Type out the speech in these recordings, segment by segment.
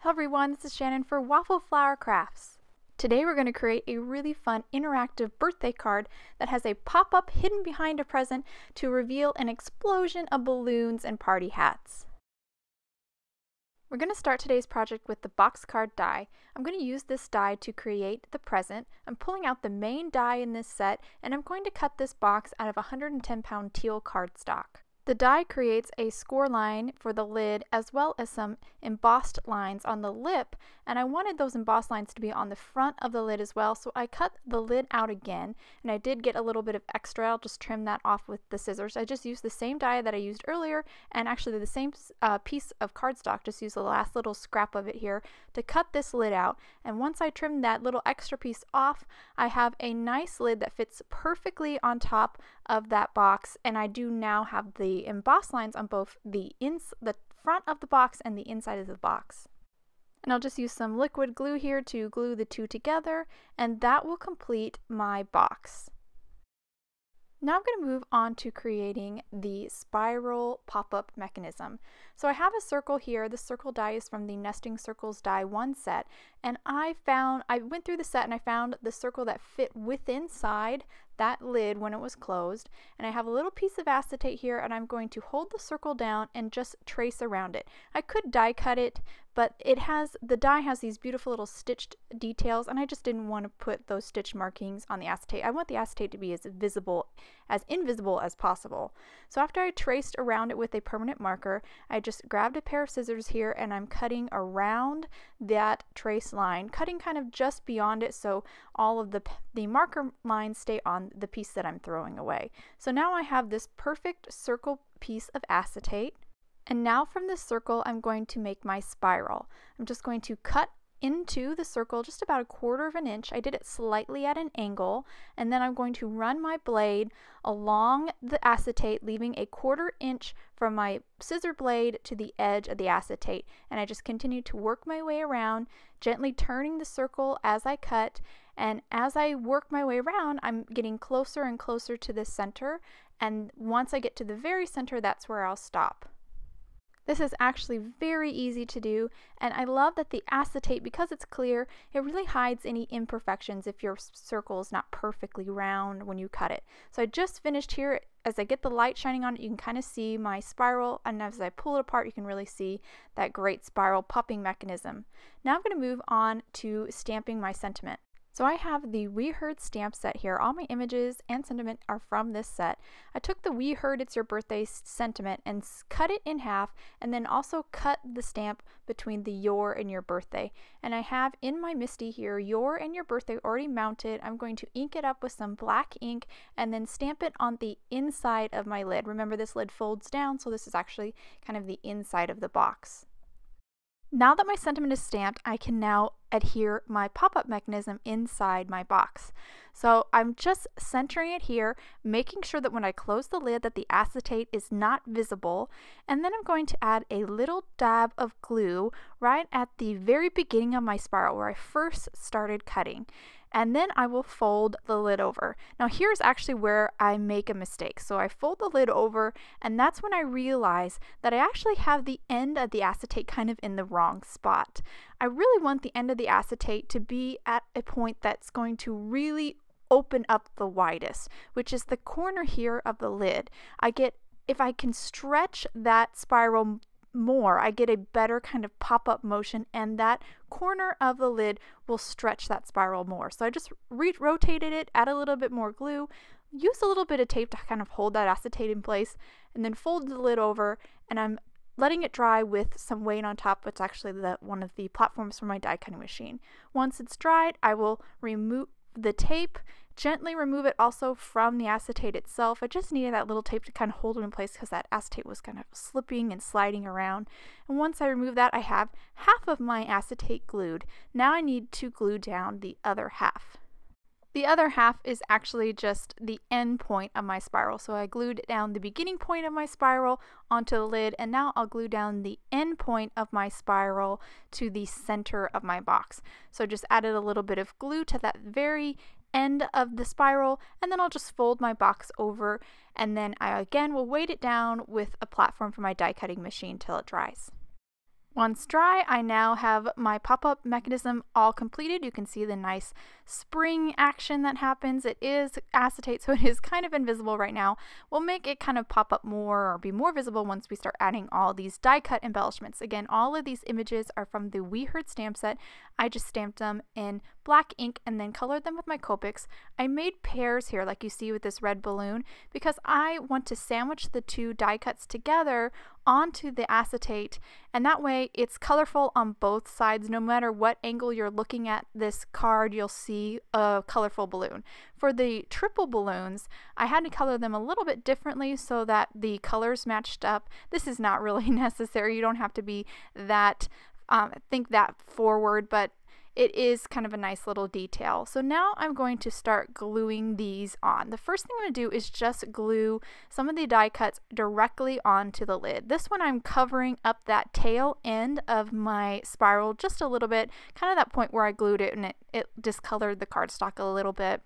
Hello everyone, this is Shannon for Waffle Flower Crafts. Today we're going to create a really fun interactive birthday card that has a pop-up hidden behind a present to reveal an explosion of balloons and party hats. We're going to start today's project with the box card die. I'm going to use this die to create the present. I'm pulling out the main die in this set and I'm going to cut this box out of 110-pound teal cardstock. The die creates a score line for the lid as well as some embossed lines on the lip, and I wanted those embossed lines to be on the front of the lid as well, so I cut the lid out again, and I did get a little bit of extra. I'll just trim that off with the scissors. I just used the same die that I used earlier, and actually the same piece of cardstock, just use the last little scrap of it here to cut this lid out, and once I trimmed that little extra piece off, I have a nice lid that fits perfectly on top of that box, and I do now have the embossed lines on both the front of the box and the inside of the box. And I'll just use some liquid glue here to glue the two together, and that will complete my box. Now I'm going to move on to creating the spiral pop-up mechanism. So I have a circle here. This circle die is from the Nesting Circles Die 1 set, and I went through the set and I found the circle that fit within inside that lid when it was closed, and I have a little piece of acetate here, and I'm going to hold the circle down and just trace around it. I could die cut it, but the die has these beautiful little stitched details, and I just didn't want to put those stitch markings on the acetate. I want the acetate to be as invisible as possible. So after I traced around it with a permanent marker, I just grabbed a pair of scissors here and I'm cutting around that trace line, cutting kind of just beyond it so all of the marker lines stay on the piece that I'm throwing away. So now I have this perfect circle piece of acetate, and now from this circle I'm going to make my spiral. I'm just going to cut into the circle just about 1/4 of an inch. I did it slightly at an angle, and then I'm going to run my blade along the acetate, leaving 1/4 inch from my scissor blade to the edge of the acetate, and I just continue to work my way around, gently turning the circle as I cut, and as I work my way around I'm getting closer and closer to the center, and once I get to the very center, that's where I'll stop. This is actually very easy to do, and I love that the acetate, because it's clear, it really hides any imperfections if your circle is not perfectly round when you cut it. So I just finished here. As I get the light shining on it, you can kind of see my spiral, and as I pull it apart, you can really see that great spiral popping mechanism. Now I'm going to move on to stamping my sentiment. So I have the We Heard stamp set here. All my images and sentiment are from this set. I took the We Heard It's Your Birthday sentiment and cut it in half, and then also cut the stamp between the Your and Your Birthday. And I have in my MISTI here Your and Your Birthday already mounted. I'm going to ink it up with some black ink and then stamp it on the inside of my lid. Remember, this lid folds down, so this is actually kind of the inside of the box. Now that my sentiment is stamped, I can now adhere my pop-up mechanism inside my box. So I'm just centering it here, making sure that when I close the lid that the acetate is not visible, and then I'm going to add a little dab of glue right at the very beginning of my spiral where I first started cutting. And then I will fold the lid over. Now here's actually where I make a mistake. So I fold the lid over, and that's when I realize that I actually have the end of the acetate kind of in the wrong spot. I really want the end of the acetate to be at a point that's going to really open up the widest, which is the corner here of the lid. If I can stretch that spiral more, I get a better kind of pop-up motion, and that corner of the lid will stretch that spiral more. So I just rotated it, add a little bit more glue, use a little bit of tape to kind of hold that acetate in place, and then fold the lid over, and I'm letting it dry with some weight on top. It's actually one of the platforms for my die cutting machine. Once it's dried, I will remove the tape, gently remove it also from the acetate itself. I just needed that little tape to kind of hold it in place because that acetate was kind of slipping and sliding around. And once I remove that, I have half of my acetate glued. Now I need to glue down the other half. The other half is actually just the end point of my spiral. So I glued down the beginning point of my spiral onto the lid, and now I'll glue down the end point of my spiral to the center of my box. So just added a little bit of glue to that very end of the spiral, and then I'll just fold my box over, and then I again will weight it down with a platform for my die cutting machine till it dries. Once dry, I now have my pop-up mechanism all completed. You can see the nice spring action that happens. It is acetate, so it is kind of invisible right now. We'll make it kind of pop up more or be more visible once we start adding all these die cut embellishments. Again, all of these images are from the We Heard stamp set. I just stamped them in black ink and then colored them with my Copics. I made pairs here like you see with this red balloon because I want to sandwich the two die cuts together onto the acetate, and that way it's colorful on both sides. No matter what angle you're looking at this card, you'll see a colorful balloon. For the triple balloons, I had to color them a little bit differently so that the colors matched up. This is not really necessary. You don't have to be that think that forward, but it is kind of a nice little detail. So now I'm going to start gluing these on. The first thing I'm going to do is just glue some of the die cuts directly onto the lid. This one I'm covering up that tail end of my spiral just a little bit, kind of that point where I glued it and it discolored the cardstock a little bit.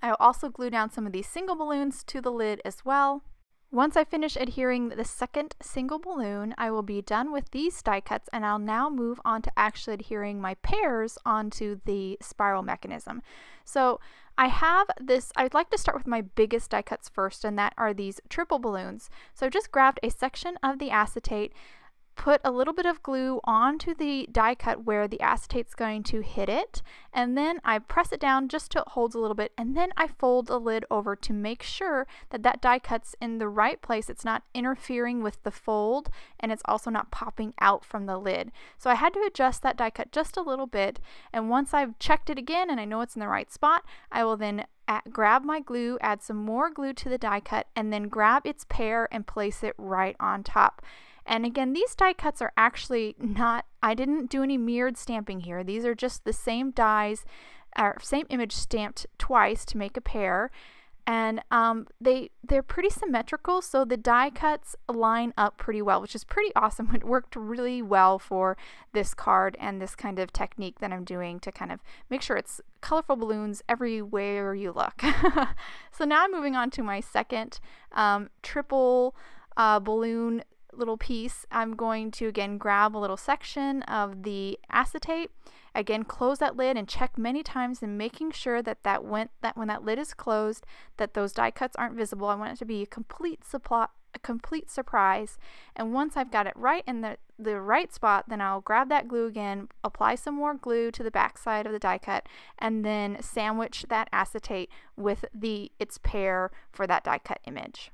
I'll also glue down some of these single balloons to the lid as well. Once I finish adhering the second single balloon, I will be done with these die cuts, and I'll now move on to actually adhering my pairs onto the spiral mechanism. So I have this, I'd like to start with my biggest die cuts first, and that are these triple balloons. So I've just grabbed a section of the acetate, put a little bit of glue onto the die cut where the acetate's going to hit it, and then I press it down just till it holds a little bit, and then I fold the lid over to make sure that that die cut's in the right place. It's not interfering with the fold, and it's also not popping out from the lid. So I had to adjust that die cut just a little bit, and once I've checked it again and I know it's in the right spot, I will then grab my glue, add some more glue to the die cut, and then grab its pair and place it right on top. And again, these die cuts are actually not, I didn't do any mirrored stamping here. These are just the same dies, or same image stamped twice to make a pair. And they're pretty symmetrical, so the die cuts line up pretty well, which is pretty awesome. It worked really well for this card and this kind of technique that I'm doing to kind of make sure it's colorful balloons everywhere you look. So now I'm moving on to my second triple balloon little piece. I'm going to again grab a little section of the acetate, again close that lid and check many times, and making sure that when that lid is closed, that those die cuts aren't visible. I want it to be a complete surprise. And once I've got it right in the right spot, then I'll grab that glue again, apply some more glue to the back side of the die cut, and then sandwich that acetate with its pair for that die cut image.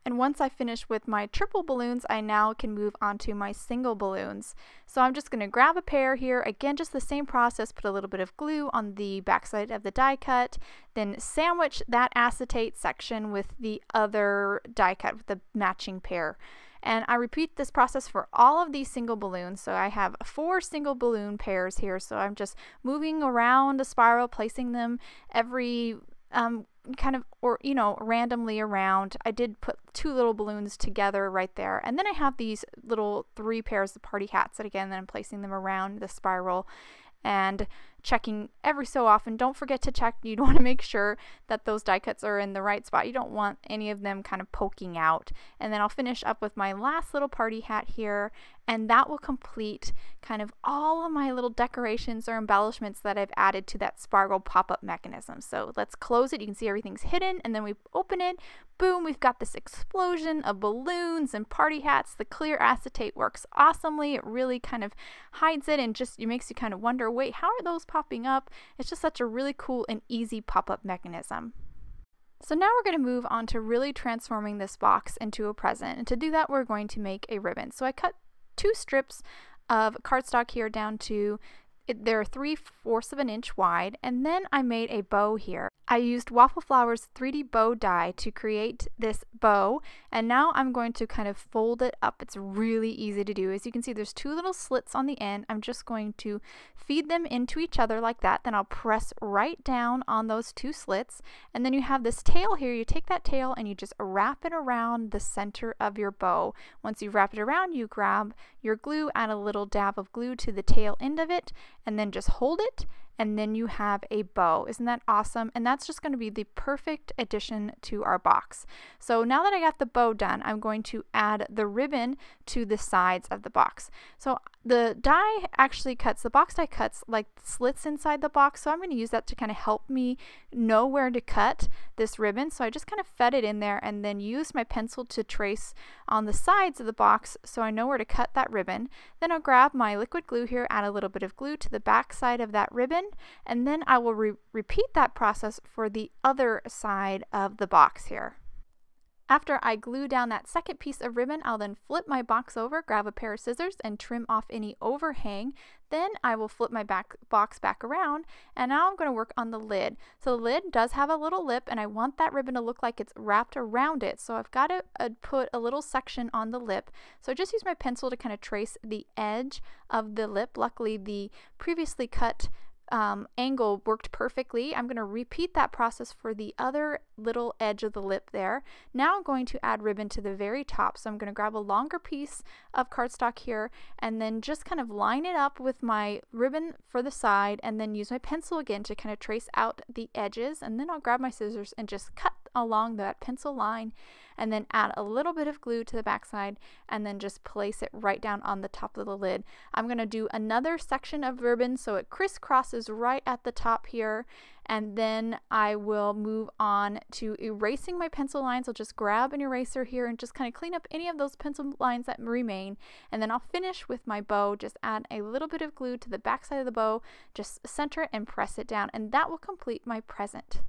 And once I finish with my triple balloons, I now can move on to my single balloons. So I'm just going to grab a pair here, again just the same process, put a little bit of glue on the backside of the die cut, then sandwich that acetate section with the other die cut with the matching pair. And I repeat this process for all of these single balloons. So I have 4 single balloon pairs here, so I'm just moving around the spiral, placing them every kind of, or randomly around. I did put 2 little balloons together right there, and then I have these little 3 pairs of party hats that again, then I'm placing them around the spiral and checking every so often. Don't forget to check. You want to make sure that those die cuts are in the right spot. You don't want any of them kind of poking out. And then I'll finish up with my last little party hat here, and that will complete kind of all of my little decorations or embellishments that I've added to that spiral pop-up mechanism. So let's close it. You can see everything's hidden, and then we open it. Boom, we've got this explosion of balloons and party hats. The clear acetate works awesomely. It really kind of hides it and just it makes you kind of wonder, wait, how are those popping up? It's just such a really cool and easy pop-up mechanism. So now we're going to move on to really transforming this box into a present, and to do that we're going to make a ribbon. So I cut 2 strips of cardstock here down to, they're 3/4 of an inch wide, and then I made a bow here. I used Waffle Flower's 3D bow die to create this bow, and now I'm going to kind of fold it up. It's really easy to do. As you can see, there's 2 little slits on the end. I'm just going to feed them into each other like that. Then I'll press right down on those 2 slits, and then you have this tail here. You take that tail and you just wrap it around the center of your bow. Once you've wrapped it around, you grab your glue, add a little dab of glue to the tail end of it, and then just hold it and then you have a bow. Isn't that awesome? And that's just going to be the perfect addition to our box. So now that I got the bow done, I'm going to add the ribbon to the sides of the box. So the die actually cuts, the box die cuts like slits inside the box, so I'm going to use that to kind of help me know where to cut this ribbon. So I just kind of fed it in there and then use my pencil to trace on the sides of the box so I know where to cut that ribbon. Then I'll grab my liquid glue here, add a little bit of glue to the back side of that ribbon, and then I will repeat that process for the other side of the box here. After I glue down that second piece of ribbon, I'll then flip my box over, grab a pair of scissors, and trim off any overhang. Then I will flip my box back around, and now I'm going to work on the lid. So the lid does have a little lip, and I want that ribbon to look like it's wrapped around it. So I've got to put a little section on the lip. So I just use my pencil to kind of trace the edge of the lip. Luckily, the previously cut angle worked perfectly. I'm going to repeat that process for the other little edge of the lip there. Now I'm going to add ribbon to the very top. So I'm going to grab a longer piece of cardstock here and then just kind of line it up with my ribbon for the side, and then use my pencil again to kind of trace out the edges, and then I'll grab my scissors and just cut along that pencil line, and then add a little bit of glue to the backside, and then just place it right down on the top of the lid. I'm going to do another section of ribbon so it crisscrosses right at the top here, and then I will move on to erasing my pencil lines. I'll just grab an eraser here and just kind of clean up any of those pencil lines that remain, and then I'll finish with my bow. Just add a little bit of glue to the backside of the bow, just center it and press it down, and that will complete my present.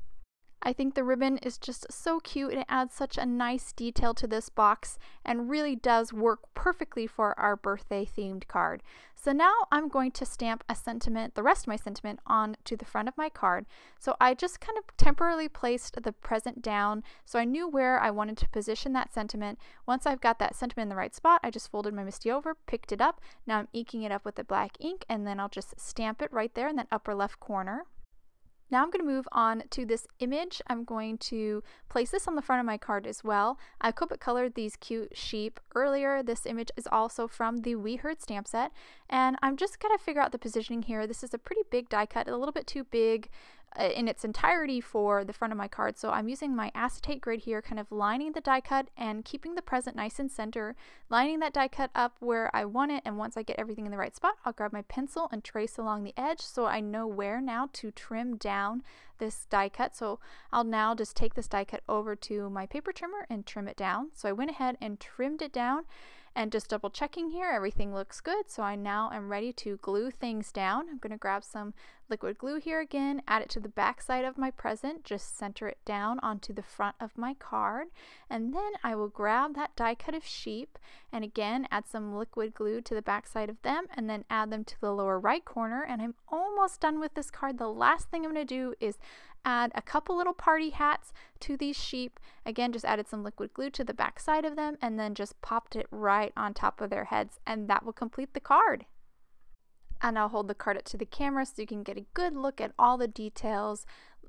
I think the ribbon is just so cute. It adds such a nice detail to this box and really does work perfectly for our birthday themed card. So now I'm going to stamp a sentiment, the rest of my sentiment, onto the front of my card. So I just kind of temporarily placed the present down so I knew where I wanted to position that sentiment. Once I've got that sentiment in the right spot, I just folded my MISTI over, picked it up. Now I'm inking it up with the black ink, and then I'll just stamp it right there in that upper left corner. Now I'm going to move on to this image. I'm going to place this on the front of my card as well. I Copic colored these cute sheep earlier. This image is also from the We Heard stamp set, and I'm just going to figure out the positioning here. This is a pretty big die cut, a little bit too big in its entirety for the front of my card, so I'm using my acetate grid here, kind of lining the die cut and keeping the present nice and center, lining that die cut up where I want it, and once I get everything in the right spot, I'll grab my pencil and trace along the edge so I know where now to trim down this die cut. So I'll now just take this die cut over to my paper trimmer and trim it down. So I went ahead and trimmed it down, and just double checking here, everything looks good. So I now am ready to glue things down. I'm going to grab some liquid glue here again, add it to the back side of my present, just center it down onto the front of my card, and then I will grab that die cut of sheep and again add some liquid glue to the back side of them, and then add them to the lower right corner, and I'm almost done with this card. The last thing I'm going to do is add a couple little party hats to these sheep. Again, just added some liquid glue to the back side of them and then just popped it right on top of their heads, and that will complete the card. And I'll hold the card up to the camera so you can get a good look at all the details,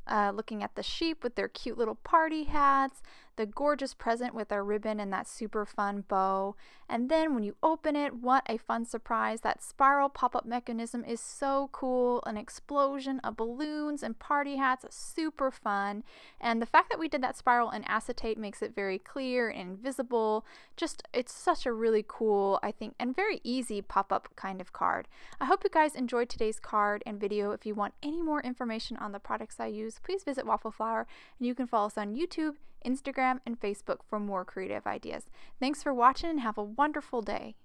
looking at the sheep with their cute little party hats, the gorgeous present with our ribbon and that super fun bow. And then when you open it, what a fun surprise. That spiral pop-up mechanism is so cool. An explosion of balloons and party hats, super fun. And the fact that we did that spiral in acetate makes it very clear and visible. Just, it's such a really cool, I think, and very easy pop-up kind of card. I hope you guys enjoyed today's card and video. If you want any more information on the products I use, please visit Waffle Flower, and you can follow us on YouTube, Instagram, and Facebook for more creative ideas. Thanks for watching and have a wonderful day.